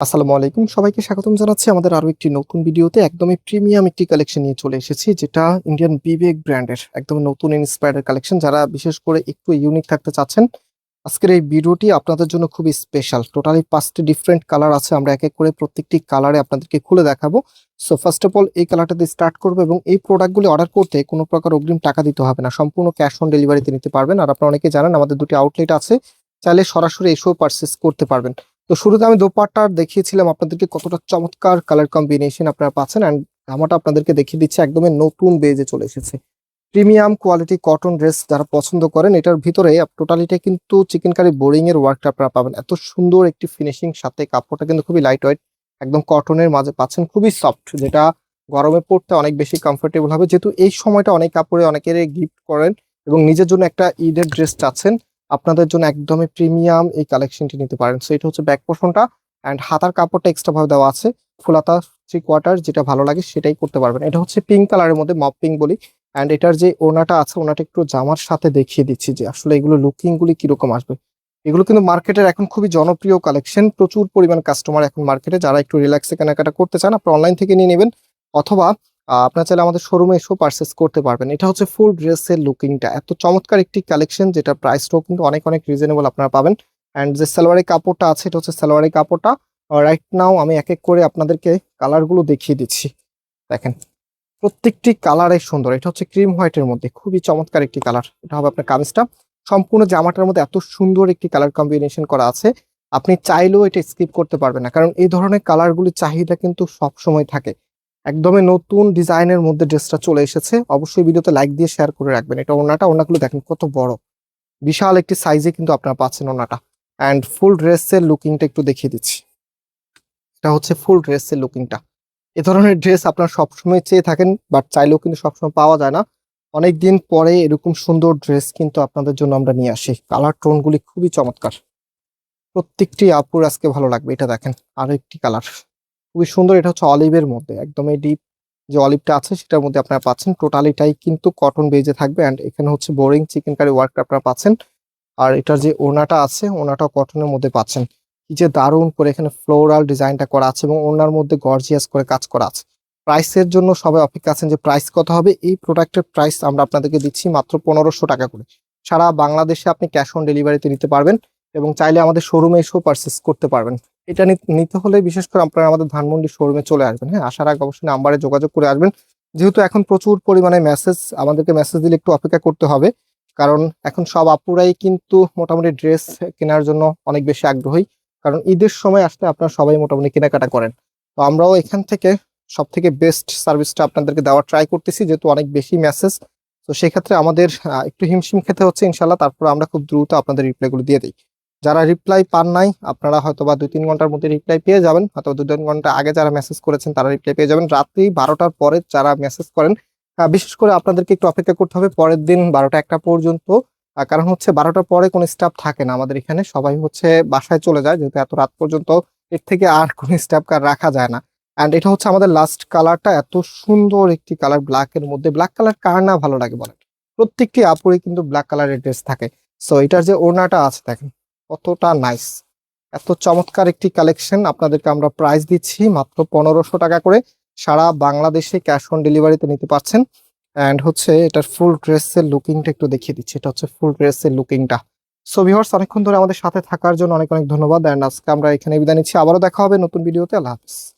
আসসালামু আলাইকুম, সবাইকে স্বাগতম জানাচ্ছি আমাদের আরো একটি নতুন ভিডিওতে। একদমই প্রিমিয়াম একটি কালেকশন নিয়ে চলে এসেছি, যেটা ইন্ডিয়ান বিবেক ব্র্যান্ডের একদম নতুন ইন্সপায়ার্ড কালেকশন। যারা বিশেষ করে একটু ইউনিক থাকতে চাচ্ছেন, আজকের এই ভিডিওটি আপনাদের জন্য খুবই স্পেশাল। টোটালি 5টি ডিফারেন্ট কালার আছে, আমরা এক এক করে প্রত্যেকটি কালারে আপনাদেরকে খুলে দেখাবো। সো ফার্স্ট অফ অল এই কালারটা দিয়ে স্টার্ট করবো, এবং এই প্রোডাক্টগুলি অর্ডার করতে কোনো প্রকার অগ্রিম টাকা দিতে হবে না, সম্পূর্ণ ক্যাশ অন ডেলিভারিতে নিতে পারবেন। আর আপনারা অনেকে জানেন আমাদের দুটি আউটলেট আছে, চাইলে সরাসরি এসেও পারচেস করতে পারবেন। তো শুরুতে আমি দোপাট্টা দেখিয়েছিলাম আপনাদেরকে, কতটা চমৎকার কালার কম্বিনেশন আপনারা পাচ্ছেন। অ্যান্ড জামাটা আপনাদেরকে দেখিয়ে দিচ্ছি, একদমই নতুন বেজে চলে এসেছে। প্রিমিয়াম কোয়ালিটি কটন ড্রেস যারা পছন্দ করেন, এটার ভিতরে টোটালিটা কিন্তু চিকেন কারি বোরিং এর ওয়ার্কটা আপনারা পাবেন। এত সুন্দর একটি ফিনিশিং, সাথে কাপড়টা কিন্তু খুবই লাইট ওয়েট, একদম কটনের মাঝে পাচ্ছেন, খুবই সফট, যেটা গরমে পড়তে অনেক বেশি কমফোর্টেবল হবে। যেহেতু এই সময়টা অনেক কাপড়ে অনেকের গিফট করেন এবং নিজের জন্য একটা ঈদের ড্রেস চাচ্ছেন, আপনাদের জন্য একদমই প্রিমিয়াম এই কালেকশনটি নিতে পারেন। সো এটা হচ্ছে ব্যাক পোর্শনটা, অ্যান্ড হাতার কাপড়টা এক্সট্রা ভাবে দেওয়া আছে, ফুলাতা 3/4, যেটা ভালো লাগে সেটাই করতে পারবেন। এটা হচ্ছে পিঙ্ক কালারের মধ্যে, মপ পিঙ্ক বলি। অ্যান্ড এটার যে ওনাটা আছে, ওনাটা একটু জামার সাথে দেখিয়ে দিচ্ছি যে আসলে এগুলো লুকিং গুলি কিরকম আসবে। এগুলো কিন্তু মার্কেটের এখন খুবই জনপ্রিয় কালেকশন, প্রচুর পরিমাণ কাস্টমার এখন মার্কেটে। যারা একটু রিল্যাক্সে কেনাকাটা করতে চান, আপনি অনলাইন থেকে নিয়ে নেবেন, অথবা আপনার চাইলে আমাদের শোরুমে এসেও পারচেস করতে পারবেন। এটা হচ্ছে ফুল ড্রেসের লুকিংটা, এত চমৎকার একটি কালেকশন, যেটা প্রাইসটাও কিন্তু অনেক অনেক রিজনেবল আপনারা পাবেন। অ্যান্ড যে সালোয়ারের কাপড়টা আছে, এটা হচ্ছে সালোয়ারের কাপড়টা। রাইট নাও আমি এক এক করে আপনাদেরকে কালারগুলো দেখিয়ে দিচ্ছি। দেখেন, প্রত্যেকটি কালারে সুন্দর। এটা হচ্ছে ক্রিম হোয়াইটের মধ্যে, খুবই চমৎকার একটি কালার। এটা হবে আপনার কামিজটা। সম্পূর্ণ জামাটার মধ্যে এত সুন্দর একটি কালার কম্বিনেশন করা আছে, আপনি চাইলেও এটা স্কিপ করতে পারবেন না, কারণ এই ধরনের কালারগুলির চাহিদা কিন্তু সব সময় থাকে। একদমই নতুন ডিজাইনের মধ্যে ড্রেসটা চলে এসেছে। অবশ্যই ভিডিওতে লাইক দিয়ে শেয়ার করে রাখবেন। এটা ওনাগুলো দেখেন কত বড়, বিশাল একটি সাইজে কিন্তু আপনারা পাচ্ছেন ওনাটা। অ্যান্ড ফুল ড্রেসের লুকিংটা একটু দেখিয়ে দিচ্ছি। এটা হচ্ছে ফুল ড্রেসের লুকিংটা। এ ধরনের ড্রেস আপনারা সবসময় চেয়ে থাকেন, বাট চাইলেও কিন্তু সবসময় পাওয়া যায় না। অনেকদিন পরে এরকম সুন্দর ড্রেস কিন্তু আপনাদের জন্য আমরা নিয়ে আসি। কালার টোনগুলি খুবই চমৎকার, প্রত্যেকটি আপুর আজকে ভালো লাগবে। এটা দেখেন, আরো একটি কালার খুবই সুন্দর। এটা হচ্ছে অলিভের মধ্যে, একদমই ডিপ যে অলিভটা আছে সেটার মধ্যে আপনারা পাচ্ছেন। টোটালিটাই কিন্তু কটন বেজে থাকবে, অ্যান্ড এখানে হচ্ছে বোরিং চিকেন কারি ওয়ার্কটা আপনারা পাচ্ছেন। আর এটার যে ওনাটা আছে, ওনাটাও কটনের মধ্যে পাচ্ছেন। কি যে দারুণ করে এখানে ফ্লোরাল ডিজাইনটা করা আছে, এবং ওনার মধ্যে গর্জিয়াস করে কাজ করা আছে। প্রাইসের জন্য সবাই অপেক্ষা আছেন যে প্রাইস কত হবে। এই প্রোডাক্টের প্রাইস আমরা আপনাদেরকে দিচ্ছি মাত্র 1500 টাকা করে। সারা বাংলাদেশে আপনি ক্যাশ অন ডেলিভারিতে নিতে পারবেন, এবং চাইলে আমাদের শোরুমে এসেও পারচেস করতে পারবেন। এটা নিতে হলে বিশেষ করে আপনারা আমাদের ধানমন্ডি শোরুমে চলে আসবেন। হ্যাঁ, আসার আগে অবশ্যই নাম্বারে যোগাযোগ করে আসবেন। যেহেতু এখন প্রচুর পরিমাণে মেসেজ, আমাদেরকে মেসেজ দিলে একটু অপেক্ষা করতে হবে, কারণ এখন সব আপুরাই কিন্তু মোটামুটি ড্রেস কেনার জন্য অনেক বেশি আগ্রহী। কারণ ঈদের সময় আসলে আপনারা সবাই মোটামুটি কেনাকাটা করেন। তো আমরাও এখান থেকে সব থেকে বেস্ট সার্ভিসটা আপনাদেরকে দেওয়ার ট্রাই করতেছি, যেহেতু অনেক বেশি মেসেজ। তো সেক্ষেত্রে আমাদের একটু হিমশিম খেতে হচ্ছে ইনশাল্লাহ, তারপর আমরা খুব দ্রুত আপনাদের রিপ্লাইগুলো দিয়ে দিই। যারা রিপ্লাই পান নাই, আপনারা হয়তো বা 2-3 ঘন্টার মধ্যে রিপ্লাই পেয়ে যাবেন, হয়তো 2-3 ঘন্টা আগে যারা মেসেজ করেছেন তারা রিপ্লাই পেয়ে যাবেন। রাত্রি 12টার পরে যারা মেসেজ করেন, বিশেষ করে আপনাদেরকে একটু অপেক্ষা করতে হবে পরের দিন 12টা-1টা পর্যন্ত। কারণ হচ্ছে 12টার পরে কোনো স্টাফ থাকে না আমাদের এখানে, সবাই হচ্ছে বাসায় চলে যায়, যেহেতু এত রাত পর্যন্ত এর থেকে আর কোনো স্টাফ কার রাখা যায় না। অ্যান্ড এটা হচ্ছে আমাদের লাস্ট কালারটা, এত সুন্দর একটি কালার ব্ল্যাক এর মধ্যে। ব্ল্যাক কালার কার না ভালো লাগে বলেন, প্রত্যেকটি আপুরই কিন্তু ব্ল্যাক কালারের ড্রেস থাকে। সো এটার যে ওড়নাটা আছে দেখেন কতটা নাইস, এত চমৎকার একটি কালেকশন। আপনাদেরকে আমরা প্রাইস দিচ্ছি মাত্র 1500 টাকা করে। সারা বাংলাদেশে ক্যাশ অন ডেলিভারিতে নিতে পারছেন। অ্যান্ড হচ্ছে এটার ফুল ড্রেসের লুকিংটা একটু দেখিয়ে দিচ্ছি। এটা হচ্ছে ফুল ড্রেসের লুকিংটা। সো ভিউয়ার্স, অনেকক্ষণ ধরে আমাদের সাথে থাকার জন্য অনেক অনেক ধন্যবাদ। অ্যান্ড আজকে আমরা এখানে বিদায় নিচ্ছি, আবারও দেখা হবে নতুন ভিডিওতে। আল্লাহ হাফিজ।